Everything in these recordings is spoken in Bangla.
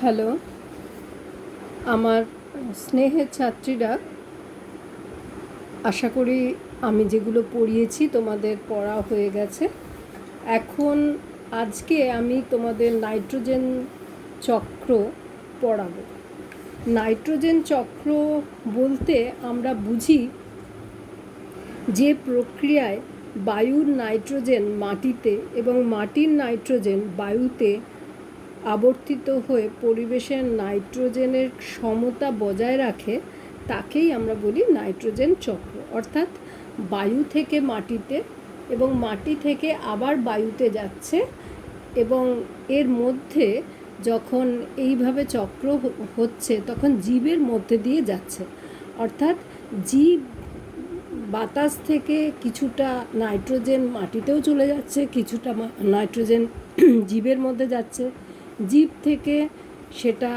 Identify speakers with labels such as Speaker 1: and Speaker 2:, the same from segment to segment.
Speaker 1: হ্যালো, আমার স্নেহের ছাত্রীরা, আশা করি আমি যেগুলো পড়িয়েছি তোমাদের পড়া হয়ে গেছে। এখন আজকে আমি তোমাদের নাইট্রোজেন চক্র পড়াবো। নাইট্রোজেন চক্র বলতে আমরা বুঝি যে প্রক্রিয়ায় বায়ুর নাইট্রোজেন মাটিতে এবং মাটির নাইট্রোজেন বায়ুতে আবর্তিত হয়ে পরিবেশের নাইট্রোজেনের সমতা বজায় রাখে, তাকেই আমরা বলি নাইট্রোজেন চক্র। অর্থাৎ বায়ু থেকে মাটিতে এবং মাটি থেকে আবার বায়ুতে যাচ্ছে, এবং এর মধ্যে যখন এইভাবে চক্র হচ্ছে তখন জীবের মধ্যে দিয়ে যাচ্ছে। অর্থাৎ জীব বাতাস থেকে কিছুটা নাইট্রোজেন মাটিতেও চলে যাচ্ছে, কিছুটা নাইট্রোজেন জীবের মধ্যে যাচ্ছে, জীব থেকে সেটা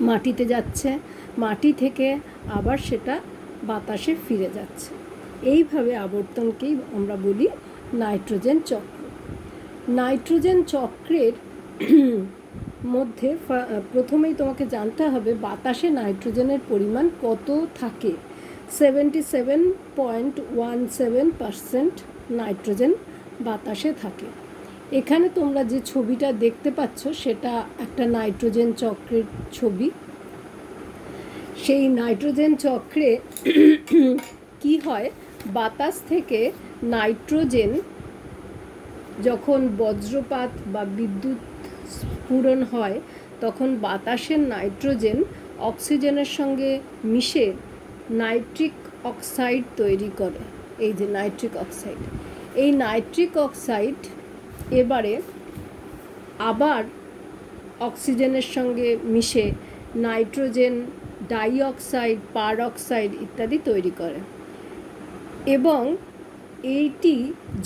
Speaker 1: মাটিতে যাচ্ছে, মাটি থেকে আবার সেটা বাতাসে ফিরে যাচ্ছে। এইভাবে আবর্তনকেই আমরা বলি নাইট্রোজেন চক্র। নাইট্রোজেন চক্রের মধ্যে প্রথমেই তোমাকে জানতে হবে বাতাসে নাইট্রোজেনের পরিমাণ কত থাকে। 77.17% নাইট্রোজেন বাতাসে থাকে। এখানে তোমরা যে ছবিটা দেখতে পাচ্ছ সেটা একটা নাইট্রোজেন চক্রের ছবি। সেই নাইট্রোজেন চক্রে কি হয়, বাতাস থেকে নাইট্রোজেন যখন বজ্রপাত বা বিদ্যুৎ স্ফুরণ হয় তখন বাতাসের নাইট্রোজেন অক্সিজেনের সঙ্গে মিশে নাইট্রিক অক্সাইড তৈরি করে। এই যে নাইট্রিক অক্সাইড, এই নাইট্রিক অক্সাইড এবারে আবার অক্সিজেনের সঙ্গে মিশে নাইট্রোজেন ডাইঅক্সাইড, পারঅক্সাইড ইত্যাদি তৈরি করে, এবং এইটি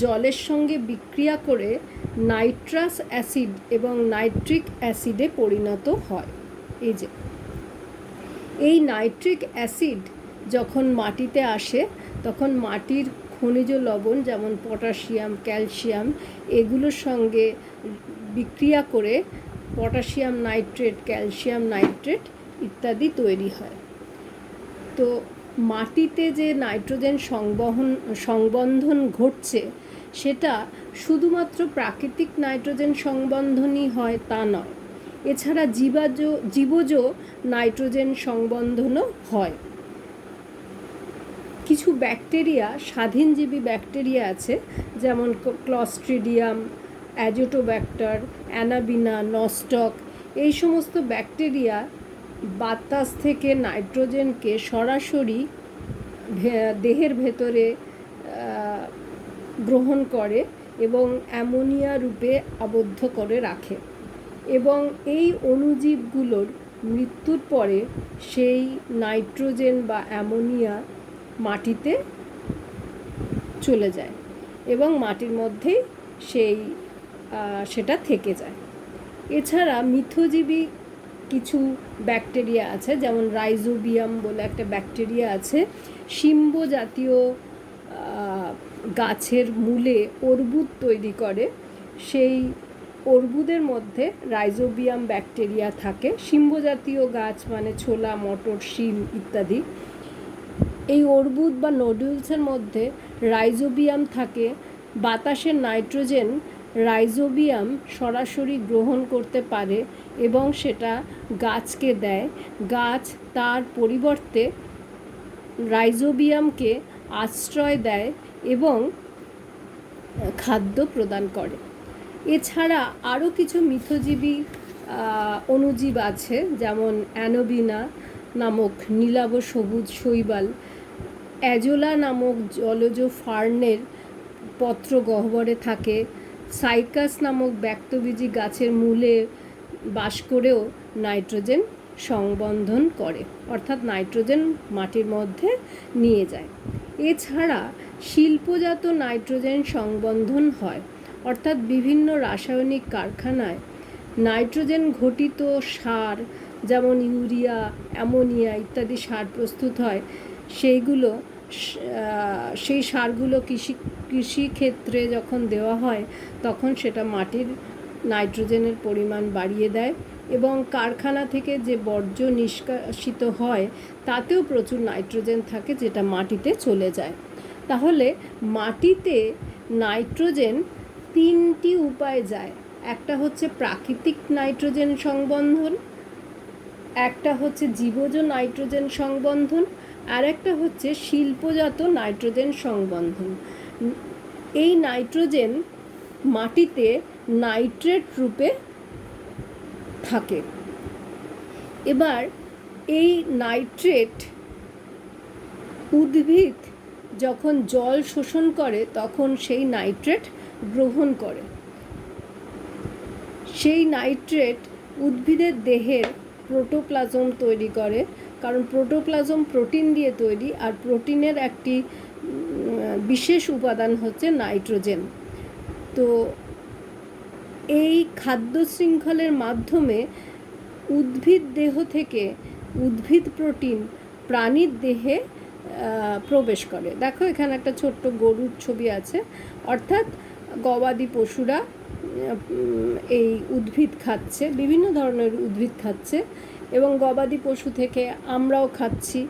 Speaker 1: জলের সঙ্গে বিক্রিয়া করে নাইট্রাস অ্যাসিড এবং নাইট্রিক অ্যাসিডে পরিণত হয়। এই নাইট্রিক অ্যাসিড যখন মাটিতে আসে তখন মাটির খনিজ লবণ যেমন পটাশিয়াম, ক্যালসিয়াম এগুলোর সঙ্গে বিক্রিয়া করে পটাশিয়াম নাইট্রেট, ক্যালসিয়াম নাইট্রেট ইত্যাদি তৈরি হয়। তো মাটিতে যে নাইট্রোজেন সংবন্ধন ঘটছে সেটা শুধুমাত্র প্রাকৃতিক নাইট্রোজেন সংবন্ধনই হয় তা নয়, এছাড়া জীবজ নাইট্রোজেন সংবন্ধনও হয়। কিছু ব্যাকটেরিয়া, স্বাধীনজীবী ব্যাকটেরিয়া আছে, যেমন ক্লস্ট্রিডিয়াম, অ্যাজোটোব্যাক্টার, অ্যানাবিনা, নস্টক। এই সমস্ত ব্যাকটেরিয়া বাতাস থেকে নাইট্রোজেনকে সরাসরি দেহের ভেতরে গ্রহণ করে এবং অ্যামোনিয়া রূপে আবদ্ধ করে রাখে, এবং এই অণুজীবগুলোর মৃত্যুর পরে সেই নাইট্রোজেন বা অ্যামোনিয়া মাটিতে চলে যায় এবং মাটির মধ্যেই সেটা থেকে যায়। এছাড়া মিথজীবী কিছু ব্যাকটেরিয়া আছে, যেমন রাইজোবিয়াম বলে একটা ব্যাকটেরিয়া আছে, শিম্ব জাতীয় গাছের মূলে অর্বুদ তৈরি করে। সেই অর্বুদের মধ্যে রাইজোবিয়াম ব্যাকটেরিয়া থাকে। শিম্ব জাতীয় গাছ মানে ছোলা, মটর, শিম ইত্যাদি। এই অর্বুদ বা নোডুলসের মধ্যে রাইজোবিয়াম থাকে। বাতাসের নাইট্রোজেন রাইজোবিয়াম সরাসরি গ্রহণ করতে পারে এবং সেটা গাছকে দেয়। গাছ তার পরিবর্তে রাইজোবিয়ামকে আশ্রয় দেয় এবং খাদ্য প্রদান করে। এছাড়া আরও কিছু মিথজীবী অণুজীব আছে, যেমন অ্যানোবিনা নামক নীলাভ সবুজ শৈবাল, অ্যাজোলা নামক জলজ ফার্নের পত্র গহ্বরে থাকে, সাইকাস নামক ব্যক্তবীজী গাছের মূলে বাস করেও নাইট্রোজেন সংবন্ধন করে, অর্থাৎ নাইট্রোজেন মাটির মধ্যে নিয়ে যায়। এছাড়া শিল্পজাত নাইট্রোজেন সংবন্ধন হয়, অর্থাৎ বিভিন্ন রাসায়নিক কারখানায় নাইট্রোজেন ঘটিত সার যেমন ইউরিয়া, অ্যামোনিয়া ইত্যাদি সার প্রস্তুত হয়। সেই সারগুলো কৃষিক্ষেত্রে যখন দেওয়া হয় তখন সেটা মাটির নাইট্রোজেনের পরিমাণ বাড়িয়ে দেয় এবং কারখানা থেকে যে বর্জ্য নিষ্কাশিত হয় তাতেও প্রচুর নাইট্রোজেন থাকে, যেটা মাটিতে চলে যায়। তাহলে মাটিতে নাইট্রোজেন 3টি উপায়ে যায়। একটা হচ্ছে প্রাকৃতিক নাইট্রোজেন সংবন্ধন, একটা হচ্ছে জীবজ নাইট্রোজেন সংবন্ধন, আর একটা হচ্ছে শিল্পজাত নাইট্রোজেন সংবন্ধন। এই নাইট্রোজেন মাটিতে নাইট্রেট রূপে থাকে। এবার এই নাইট্রেট উদ্ভিদ যখন জল শোষণ করে তখন সেই নাইট্রেট গ্রহণ করে। সেই নাইট্রেট উদ্ভিদের দেহের প্রোটোপ্লাজম তৈরি করে, কারণ প্রোটোপ্লাজম প্রোটিন দিয়ে তৈরি, আর প্রোটিনের একটি বিশেষ উপাদান হচ্ছে নাইট্রোজেন। তো এই খাদ্য শৃঙ্খলের মাধ্যমে উদ্ভিদ দেহ থেকে উদ্ভিদ প্রোটিন প্রাণীর দেহে প্রবেশ করে। দেখো এখানে একটা ছোট্ট গরুর ছবি আছে, অর্থাৎ গবাদি পশুরা এই উদ্ভিদ খাচ্ছে, বিভিন্ন ধরনের উদ্ভিদ খাচ্ছে, এবং গবাদি পশু থেকে আমরাও খাচ্ছি,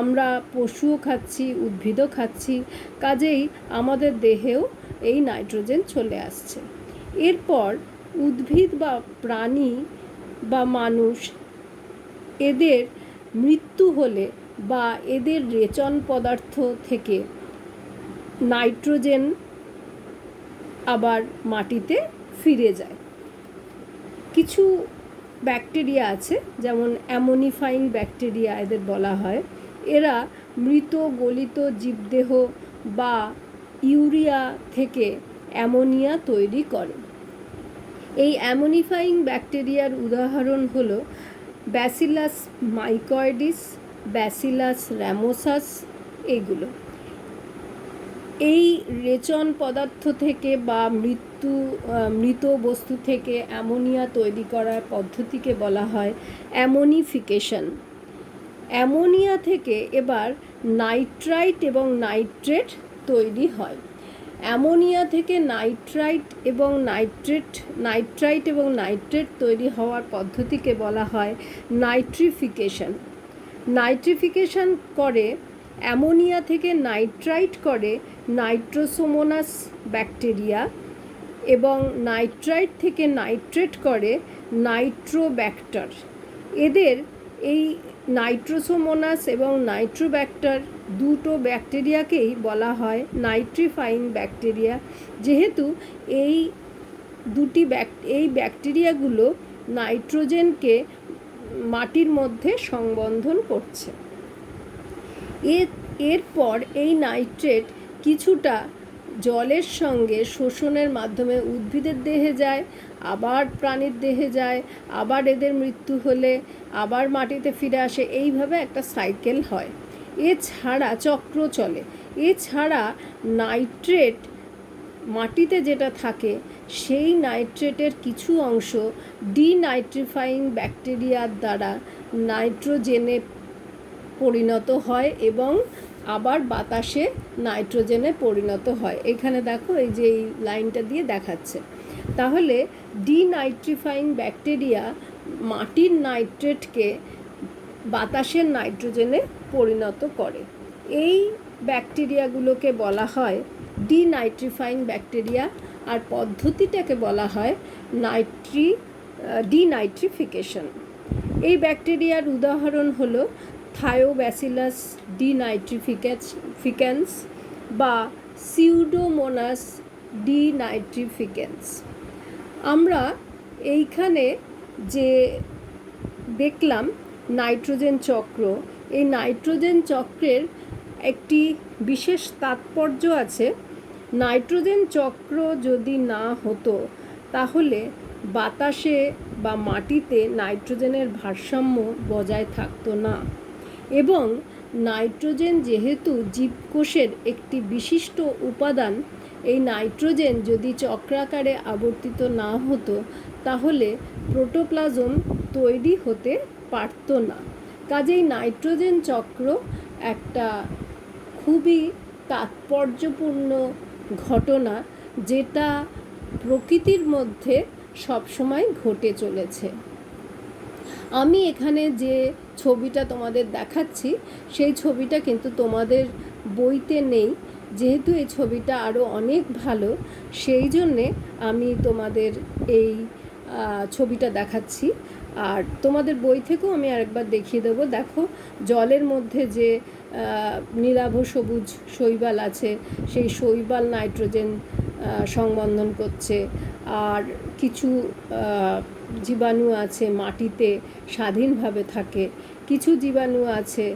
Speaker 1: আমরা পশুও খাচ্ছি, উদ্ভিদও খাচ্ছি, কাজেই আমাদের দেহেও এই নাইট্রোজেন চলে আসছে। এরপর উদ্ভিদ বা প্রাণী বা মানুষ এদের মৃত্যু হলে বা এদের রেচন পদার্থ থেকে নাইট্রোজেন আবার মাটিতে ফিরে যায়। কিছু ব্যাকটেরিয়া আছে, যেমন অ্যামোনিফাইং ব্যাকটেরিয়া এদের বলা হয়। এরা মৃত গলিত জীবদেহ বা ইউরিয়া থেকে অ্যামোনিয়া তৈরি করে। এই অ্যামোনিফাইং ব্যাকটেরিয়ার উদাহরণ হলো ব্যাসিলাস মাইকয়েডিস, ব্যাসিলাস র্যামোসাস, এইগুলো। এই রেচন পদার্থ থেকে বা মৃত বস্তু থেকে অ্যামোনিয়া তৈরি করার পদ্ধতিকে বলা হয় অ্যামোনিফিকেশন। অ্যামোনিয়া থেকে এবার নাইট্রাইট এবং নাইট্রেট তৈরি হয়। অ্যামোনিয়া থেকে নাইট্রাইট এবং নাইট্রেট তৈরি হওয়ার পদ্ধতিকে বলা হয় নাইট্রিফিকেশন। নাইট্রিফিকেশন করে অ্যামোনিয়া থেকে নাইট্রাইট করে নাইট্রোসোমোনাস ব্যাকটেরিয়া, এবং নাইট্রাইট থেকে নাইট্রেট করে নাইট্রোব্যাক্টার। এদের এই নাইট্রোসোমোনাস এবং নাইট্রোব্যাক্টার দুটো ব্যাকটেরিয়াকেই বলা হয় নাইট্রিফাইং ব্যাকটেরিয়া, যেহেতু এই ব্যাকটেরিয়াগুলো নাইট্রোজেনকে মাটির মধ্যে সংবন্ধন করছে। এরপর এই নাইট্রেট কিছুটা জলের সঙ্গে শোষণের মাধ্যমে উদ্ভিদের দেহে যায়, আবার প্রাণীর দেহে যায়, আবার এদের মৃত্যু হলে আবার মাটিতে ফিরে আসে। এইভাবে একটা সাইকেল হয়, এছাড়া চক্র চলে। এছাড়া নাইট্রেট মাটিতে যেটা থাকে সেই নাইট্রেটের কিছু অংশ ডিনাইট্রিফাইং ব্যাকটেরিয়ার দ্বারা নাইট্রোজেনে পরিণত হয় এবং আবার বাতাসে নাইট্রোজেনে পরিণত হয়। এখানে দেখো এই যে এই লাইনটা দিয়ে দেখাচ্ছে। তাহলে ডিনাইট্রিফাইং ব্যাকটেরিয়া মাটির নাইট্রেটকে বাতাসের নাইট্রোজেনে পরিণত করে। এই ব্যাকটেরিয়াগুলোকে বলা হয় ডিনাইট্রিফাইং ব্যাকটেরিয়া, আর পদ্ধতিটাকে বলা হয় ডিনাইট্রিফিকেশন। এই ব্যাকটেরিয়ার উদাহরণ হলো থায়োব্যাসিলাস ডিনাইট্রিফিকেন্স বা সিউডোমোনাস ডিনাইট্রিফিকেন্স। আমরা এইখানে যে দেখলাম নাইট্রোজেন চক্র, এই নাইট্রোজেন চক্রের একটি বিশেষ তাৎপর্য আছে। নাইট্রোজেন চক্র যদি না হতো তাহলে বাতাসে বা মাটিতে নাইট্রোজেনের ভারসাম্য বজায় থাকতো না, এবং নাইট্রোজেন যেহেতু জীবকোষের একটি বিশিষ্ট উপাদান, এই নাইট্রোজেন যদি চক্রাকারে আবর্তিত না হতো তাহলে প্রোটোপ্লাজম তৈরি হতে পারত না। কাজেই নাইট্রোজেন চক্র একটা খুবই তাৎপর্যপূর্ণ ঘটনা, যেটা প্রকৃতির মধ্যে সবসময় ঘটে চলেছে। আমি এখানে যে ছবিটা তোমাদের দেখাচ্ছি সেই ছবিটা কিন্তু তোমাদের বইতে নেই, যেহেতু এই ছবিটা আরও অনেক ভালো সেই জন্যে আমি তোমাদের এই ছবিটা দেখাচ্ছি। আর তোমাদের বই থেকেও আমি আরেকবার দেখিয়ে দেবো। দেখো জলের মধ্যে যে নীলাভ সবুজ শৈবাল আছে, সেই শৈবাল নাইট্রোজেন সংবন্ধন করছে। আর কিছু জীবাণু আছে মাটিতে স্বাধীনভাবে থাকে, কিছু জীবাণু আছে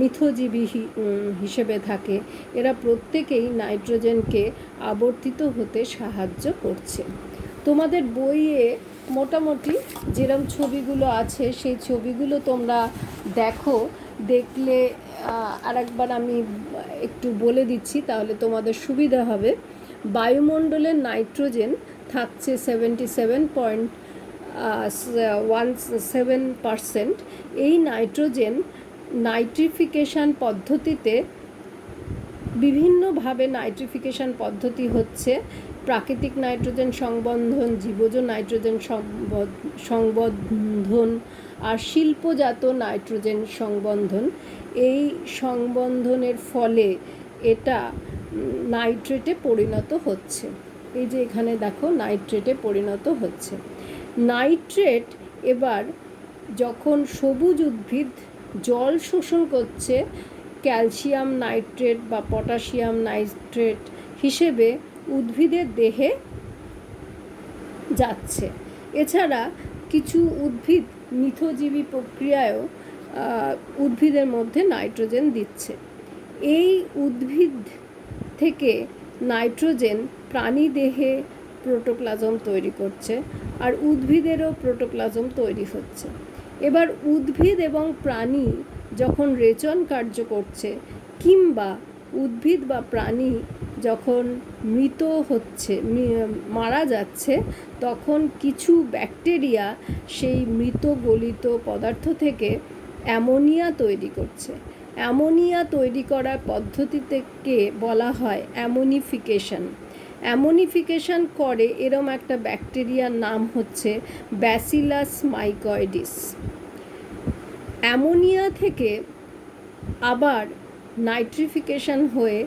Speaker 1: মিথজীবী হিসেবে থাকে। এরা প্রত্যেকেই নাইট্রোজেনকে আবর্তিত হতে সাহায্য করছে। তোমাদের বইয়ে মোটামুটি যেরকম ছবিগুলো আছে সেই ছবিগুলো তোমরা দেখো, দেখলে আরেকবার আমি একটু বলে দিচ্ছি তাহলে তোমাদের সুবিধা হবে। বায়ুমণ্ডলের নাইট্রোজেন থাকছে 77.17%। এই নাইট্রোজেন নাইট্রিফিকেশান পদ্ধতিতে বিভিন্নভাবে নাইট্রিফিকেশান পদ্ধতি হচ্ছে প্রাকৃতিক নাইট্রোজেন সংবন্ধন, জীবজ নাইট্রোজেন সংবন্ধন আর শিল্পজাত নাইট্রোজেন সংবন্ধন। এই সংবন্ধনের ফলে এটা নাইট্রেটে পরিণত হচ্ছে। এই যে এখানে দেখো নাইট্রেটে পরিণত হচ্ছে। নাইট্রেট এবার যখন সবুজ উদ্ভিদ জল শোষণ করছে ক্যালসিয়াম নাইট্রেট বা পটাশিয়াম নাইট্রেট হিসেবে উদ্ভিদের দেহে যাচ্ছে। এছাড়া কিছু উদ্ভিদ মিথজীবী প্রক্রিয়ায়ও উদ্ভিদের মধ্যে নাইট্রোজেন দিচ্ছে। এই উদ্ভিদ থেকে নাইট্রোজেন প্রাণী দেহে প্রোটোপ্লাজম তৈরি করছে, আর উদ্ভিদেরও প্রোটোপ্লাজম তৈরি হচ্ছে। এবার উদ্ভিদ এবং প্রাণী যখন রেচন কার্য করছে কিংবা উদ্ভিদ বা প্রাণী যখন মৃত হচ্ছে, মারা যাচ্ছে, তখন কিছু ব্যাকটেরিয়া সেই মৃত গলিত পদার্থ থেকে অ্যামোনিয়া তৈরি করছে। অ্যামোনিয়া তৈরি করার পদ্ধতিকে বলা হয় অ্যামোনিফিকেশন। অ্যামোনিফিকেশন করে এরম একটা ব্যাকটেরিয়ার নাম হচ্ছে ব্যাসিলাস মাইকয়েডিস। অ্যামোনিয়া থেকে আবার নাইট্রিফিকেশন হয়ে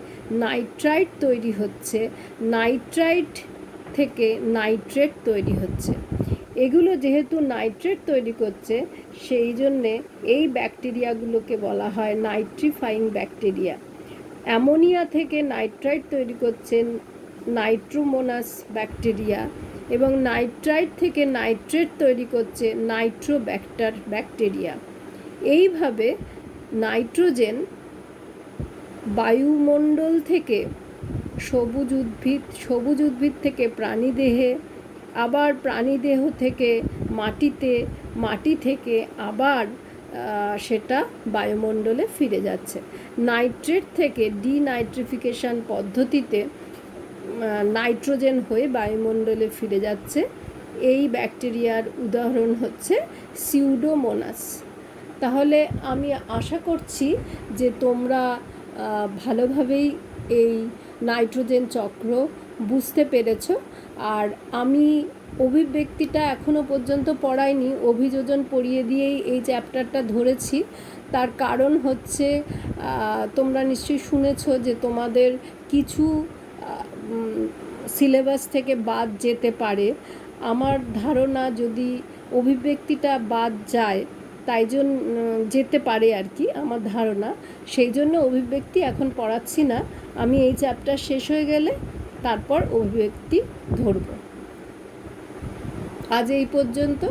Speaker 1: নাইট্রাইট তৈরি হচ্ছে, নাইট্রাইট থেকে নাইট্রেট তৈরি হচ্ছে। এগুলো যেহেতু নাইট্রেট তৈরি করছে সেই জন্যে এই ব্যাকটেরিয়াগুলোকে বলা হয় নাইট্রিফাইং ব্যাকটেরিয়া। অ্যামোনিয়া থেকে নাইট্রাইট তৈরি করছে নাইট্রোমোনাস ব্যাকটেরিয়া, এবং নাইট্রাইট থেকে নাইট্রেট তৈরি করছে নাইট্রোব্যাক্টার ব্যাকটেরিয়া। এইভাবে নাইট্রোজেন বায়ুমণ্ডল থেকে সবুজ উদ্ভিদ থেকে প্রাণীদেহে, আবার প্রাণীদেহ থেকে মাটিতে, মাটি থেকে আবার সেটা বায়ুমণ্ডলে ফিরে যাচ্ছে। নাইট্রেট থেকে ডিনাইট্রিফিকেশান পদ্ধতিতে নাইট্রোজেন হয়ে বায়ুমণ্ডলে ফিরে যাচ্ছে। এই ব্যাকটেরিয়ার উদাহরণ হচ্ছে সিউডোমোনাস। তাহলে আমি আশা করছি যে তোমরা ভালোভাবেই এই নাইট্রোজেন চক্র বুঝতে পেরেছ। আর আমি অভিব্যক্তিটা এখনও পর্যন্ত পড়াইনি, অভিযোজন পড়িয়ে দিয়েই এই চ্যাপ্টারটা ধরেছি। তার কারণ হচ্ছে তোমরা নিশ্চয়ই শুনেছ যে তোমাদের কিছু সিলেবাস থেকে বাদ যেতে পারে। আমার ধারণা যদি অভিব্যক্তিটা বাদ যায় তাই জন্য যেতে পারে আর কি, আমার ধারণা। সেই জন্য অভিব্যক্তি এখন পড়াচ্ছি না, আমি এই চ্যাপ্টার শেষ হয়ে গেলে তারপর অভিব্যক্তি ধরব। আজ এই পর্যন্ত।